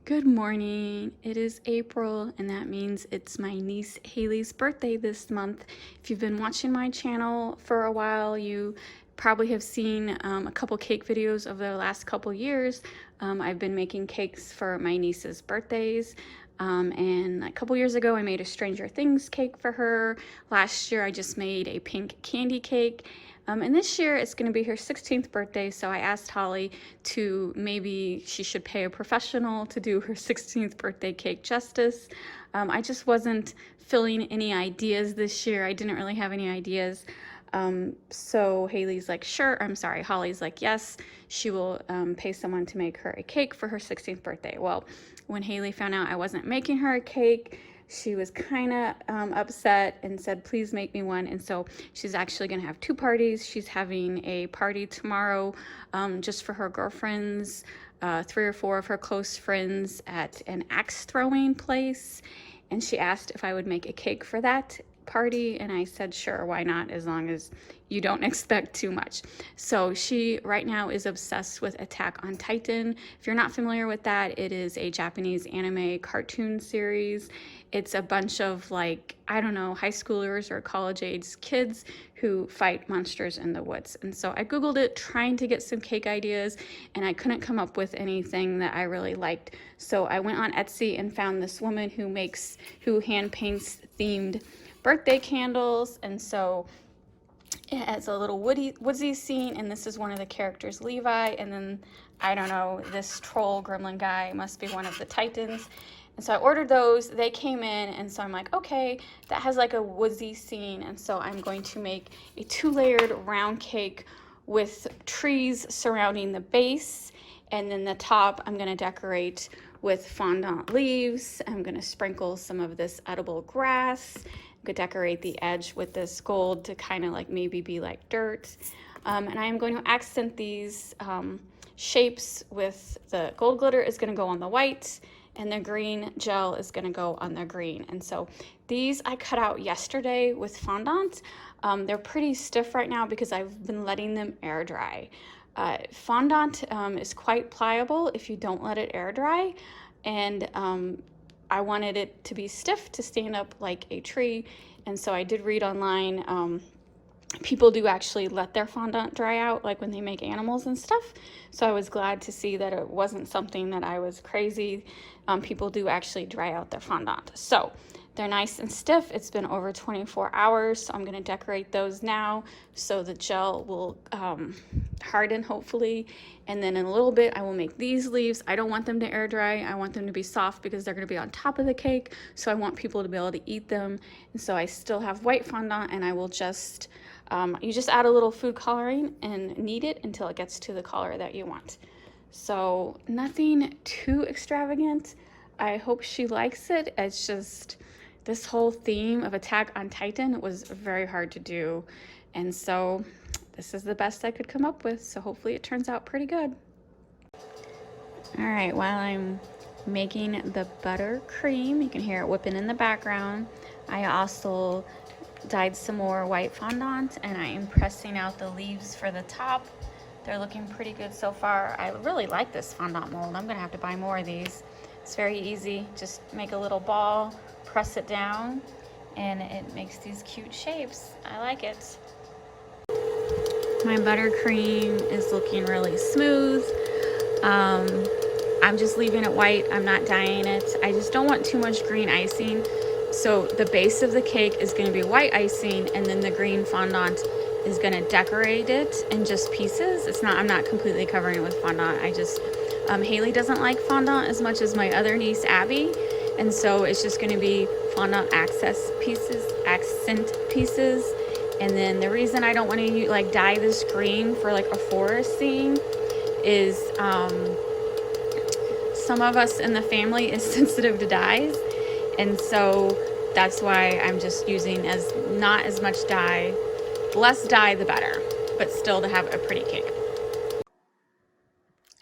Good morning. It is April, and that means it's my niece Haley's birthday this month. If you've been watching my channel for a while, you probably have seen a couple cake videos of the last couple years. I've been making cakes for my niece's birthdays. And a couple years ago, I made a Stranger Things cake for her. Last year, I just made a pink candy cake. And this year it's going to be her 16th birthday, so I asked Holly to maybe she should pay a professional to do her 16th birthday cake justice. I just wasn't feeling any ideas this year. I didn't really have any ideas. So Haley's like, sure, Holly's like, yes, she will pay someone to make her a cake for her 16th birthday. Well, when Haley found out I wasn't making her a cake, she was kind of upset and said, please make me one. And so she's actually going to have two parties. She's having a party tomorrow just for her girlfriends, 3 or 4 of her close friends at an axe throwing place. And she asked if I would make a cake for that party, and I said sure, why not, as long as you don't expect too much. So she right now is obsessed with Attack on Titan. If you're not familiar with that, it is a Japanese anime cartoon series. It's a bunch of, like, I don't know, high schoolers or college age kids who fight monsters in the woods. And so I googled it trying to get some cake ideas, and I couldn't come up with anything that I really liked. So I went on Etsy and found this woman who hand paints themed birthday candles. And so it has a little woodsy scene, and this is one of the characters, Levi, and then I don't know, this troll gremlin guy must be one of the Titans. And so I ordered those. They came in, and so I'm like, okay, that has like a woodsy scene. And so I'm going to make a 2-layered round cake with trees surrounding the base, and then the top I'm going to decorate with fondant leaves. I'm going to sprinkle some of this edible grass. I'm going to decorate the edge with this gold to kind of like maybe be like dirt. And I am going to accent these shapes with the gold glitter is going to go on the white, and the green gel is going to go on the green. And so these I cut out yesterday with fondant. They're pretty stiff right now because I've been letting them air dry. Fondant is quite pliable if you don't let it air dry, and I wanted it to be stiff to stand up like a tree. And so I did read online, people do actually let their fondant dry out, like when they make animals and stuff. So I was glad to see that it wasn't something that I was crazy. People do actually dry out their fondant. So they're nice and stiff. It's been over 24 hours, so I'm going to decorate those now so the gel will harden, hopefully. And then in a little bit, I will make these leaves. I don't want them to air dry. I want them to be soft because they're going to be on top of the cake, so I want people to be able to eat them. And so I still have white fondant, and I will just, you just add a little food coloring and knead it until it gets to the color that you want. So nothing too extravagant. I hope she likes it. It's just this whole theme of Attack on Titan was very hard to do. And so this is the best I could come up with. So hopefully it turns out pretty good. All right, while I'm making the buttercream, you can hear it whipping in the background, I also dyed some more white fondant, and I am pressing out the leaves for the top. They're looking pretty good so far. I really like this fondant mold. I'm gonna have to buy more of these. It's very easy. Just make a little ball, press it down, and it makes these cute shapes. I like it. My buttercream is looking really smooth. I'm just leaving it white. I'm not dyeing it. I just don't want too much green icing. So the base of the cake is going to be white icing, and then the green fondant is going to decorate it in just pieces. I'm not completely covering it with fondant. Haley doesn't like fondant as much as my other niece, Abby. And so it's just going to be fondant accent pieces. And then the reason I don't want to like dye this green for like a forest scene is some of us in the family is sensitive to dyes. And so that's why I'm just using not as much dye, less dye the better, but still to have a pretty cake.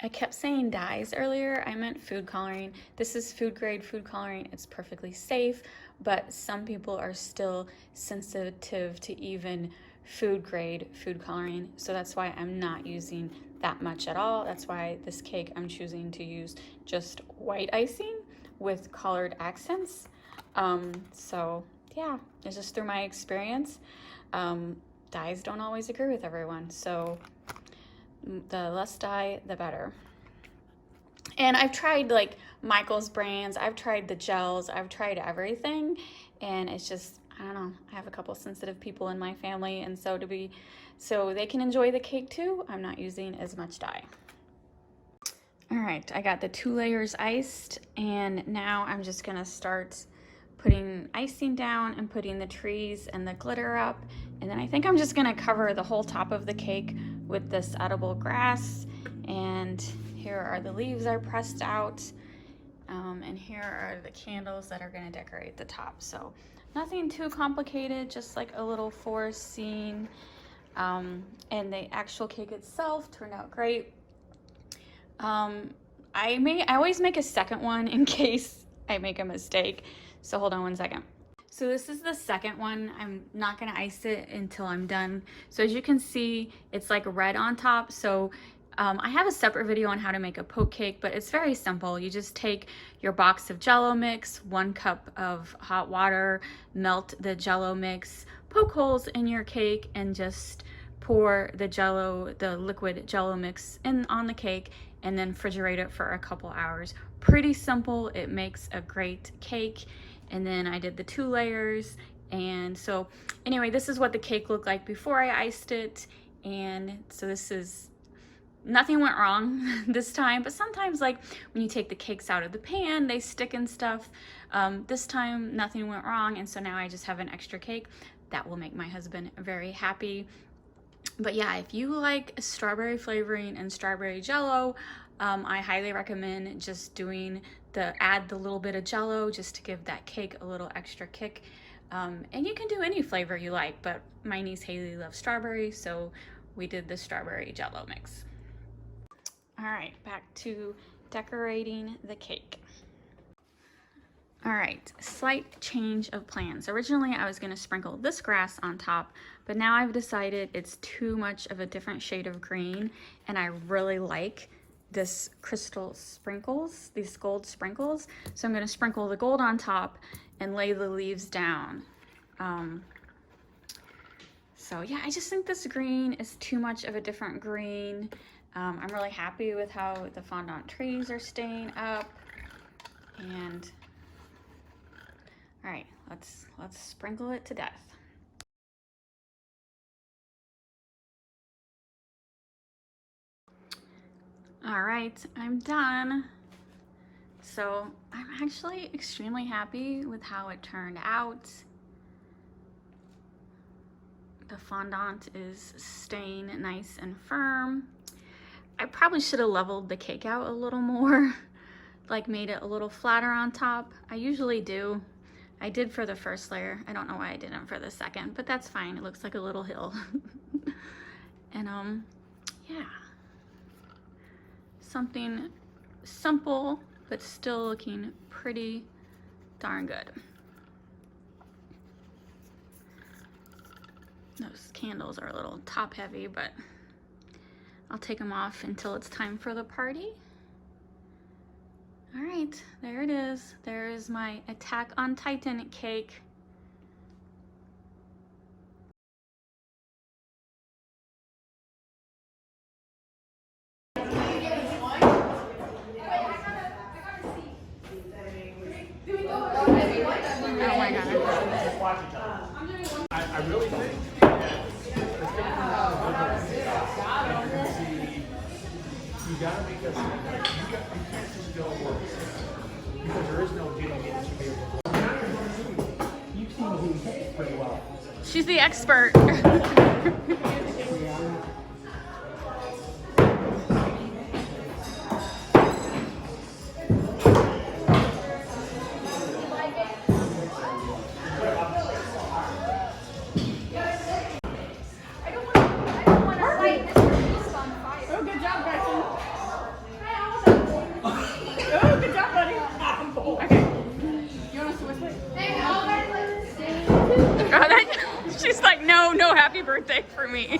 I kept saying dyes earlier. I meant food coloring. This is food grade food coloring. It's perfectly safe, but some people are still sensitive to even food grade food coloring, so that's why I'm not using that much at all. That's why this cake I'm choosing to use just white icing with colored accents. So yeah, it's just through my experience. Dyes don't always agree with everyone, so the less dye, the better. And I've tried like Michael's brands, I've tried the gels, I've tried everything, and it's just, I don't know, I have a couple sensitive people in my family, and so so they can enjoy the cake too, I'm not using as much dye. All right, I got the 2 layers iced, and now I'm just gonna start putting icing down and putting the trees and the glitter up. And then I think I'm just gonna cover the whole top of the cake with this edible grass. And here are the leaves I pressed out. And here are the candles that are gonna decorate the top. So nothing too complicated, just like a little forest scene. And the actual cake itself turned out great. I always make a second one in case I make a mistake. So hold on one second. So this is the second one. I'm not gonna ice it until I'm done. So as you can see, it's like red on top. So I have a separate video on how to make a poke cake, but it's very simple. You just take your box of Jell-O mix, 1 cup of hot water, melt the Jell-O mix, poke holes in your cake, and just pour the liquid Jell-O mix on the cake, and then refrigerate it for a couple hours. Pretty simple. It makes a great cake. And then I did the 2 layers. And so anyway, this is what the cake looked like before I iced it. And so nothing went wrong this time, but sometimes like when you take the cakes out of the pan, they stick and stuff. This time nothing went wrong, and so now I just have an extra cake that will make my husband very happy. But yeah, if you like strawberry flavoring and strawberry Jell-O, I highly recommend just add the little bit of Jell-O just to give that cake a little extra kick. And you can do any flavor you like, but my niece Haley loves strawberry, so we did the strawberry Jell-O mix. All right, back to decorating the cake. All right, slight change of plans. Originally, I was gonna sprinkle this grass on top, but now I've decided it's too much of a different shade of green, and I really like this crystal sprinkles, these gold sprinkles. So I'm gonna sprinkle the gold on top and lay the leaves down. So yeah, I just think this green is too much of a different green. I'm really happy with how the fondant trees are staying up. And all right, let's sprinkle it to death. All right, I'm done. So I'm actually extremely happy with how it turned out. The fondant is staying nice and firm. I probably should have leveled the cake out a little more, like made it a little flatter on top. I usually do. I did for the first layer. I don't know why I didn't for the second, but that's fine. It looks like a little hill. And yeah. Something simple, but still looking pretty darn good. Those candles are a little top heavy, but I'll take them off until it's time for the party. All right, there it is. There is my Attack on Titan cake. Oh my God. I really think you gotta make us. You can't just go work because there is no getting it to be able to. You seem to do pretty well. She's the expert. She's like, no happy birthday for me.